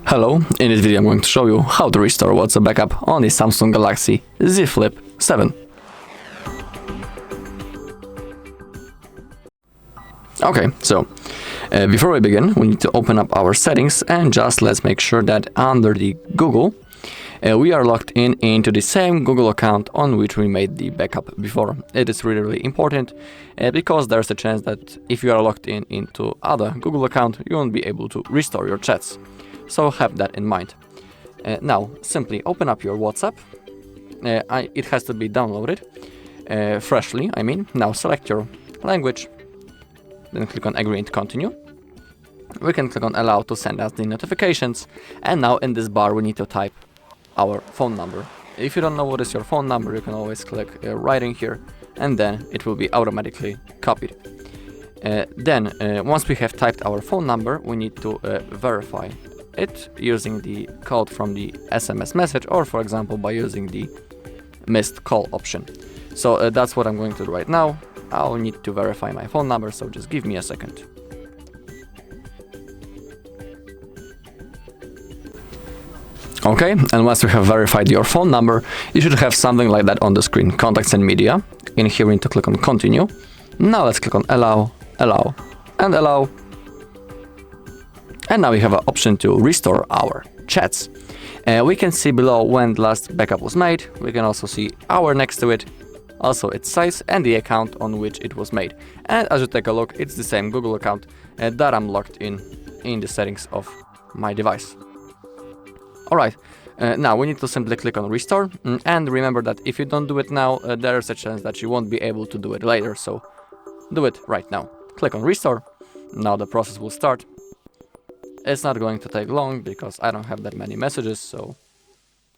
Hello, in this video I'm going to show you how to restore WhatsApp backup on the Samsung Galaxy Z Flip 7. Okay, so before we begin, we need to open up our settings and just let's make sure that under the Google, we are logged into the same Google account on which we made the backup before. It is really important because there's a chance that if you are logged into other Google account, you won't be able to restore your chats. So have that in mind. Now, simply open up your WhatsApp. It has to be downloaded freshly, I mean. Now select your language, then click on Agree and Continue. We can click on Allow to send us the notifications. And now in this bar, we need to type our phone number. If you don't know what is your phone number, you can always click Writing here, and then it will be automatically copied. Then, once we have typed our phone number, we need to verify it using the code from the SMS message, or for example by using the missed call option. So that's what I'm going to do right now. I'll need to verify my phone number, so just give me a second. Okay, and once you have verified your phone number, you should have something like that on the screen. Contacts and media. In here we need to click on Continue. Now let's click on Allow, Allow, and Allow. And now we have an option to restore our chats. We can see below when the last backup was made. We can also see hour next to it, also its size and the account on which it was made. And as you take a look, it's the same Google account that I'm logged in the settings of my device. Alright, now we need to simply click on Restore, and remember that if you don't do it now, there's a chance that you won't be able to do it later, so do it right now. Click on Restore. Now the process will start. It's not going to take long because I don't have that many messages, so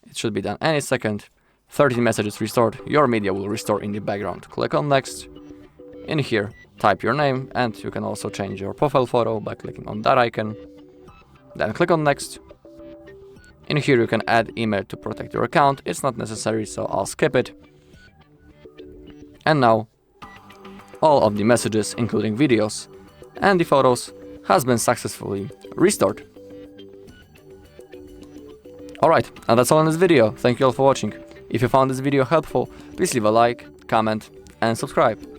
it should be done any second. 13 messages restored. Your media will restore in the background. Click on Next. In here, type your name, and you can also change your profile photo by clicking on that icon. Then click on Next. In here you can add email to protect your account. It's not necessary, so I'll skip it. And now, all of the messages, including videos and the photos, has been successfully restored. Alright, and that's all in this video. Thank you all for watching. If you found this video helpful, please leave a like, comment and subscribe.